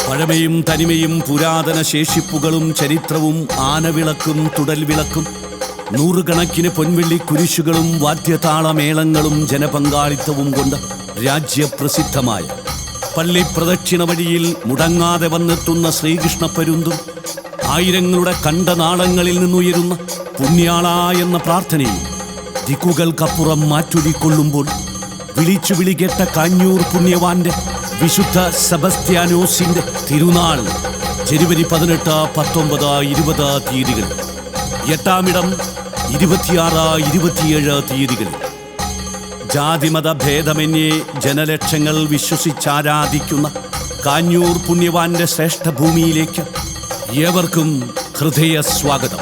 പഴമയും തനിമയും പുരാതന ശേഷിപ്പുകളും ചരിത്രവും ആനവിളക്കും തുടൽവിളക്കും നൂറുകണക്കിന് പൊൻവെള്ളി കുരിശുകളും വാദ്യതാളമേളങ്ങളും ജനപങ്കാളിത്തവും കൊണ്ട് രാജ്യപ്രസിദ്ധമായ പള്ളി പ്രദക്ഷിണ വഴിയിൽ മുടങ്ങാതെ വന്നെത്തുന്ന ശ്രീകൃഷ്ണ പരുന്തും ആയിരങ്ങളുടെ കണ്ടനാളങ്ങളിൽ നിന്നുയരുന്ന പുണ്യാള എന്ന പ്രാർത്ഥനയും ദിക്കുകൾക്കപ്പുറം മാറ്റൊലിക്കൊള്ളുമ്പോൾ വിളിച്ചു വിളികെട്ട കാഞ്ഞൂർ പുണ്യവാന്റെ വിശുദ്ധ സെബസ്ത്യാനോസിന്റെ തിരുനാൾ ജനുവരി 18, 19, 20 തീയതികളിൽ, 8-ാമിടം 26, 27 തീയതികളിൽ ജാതിമത ഭേദമന്യേ ജനലക്ഷങ്ങൾ വിശ്വസിച്ചാരാധിക്കുന്ന കാഞ്ഞൂർ പുണ്യവാന്റെ ശ്രേഷ്ഠഭൂമിയിലേക്ക് ഏവർക്കും ഹൃദയ സ്വാഗതം.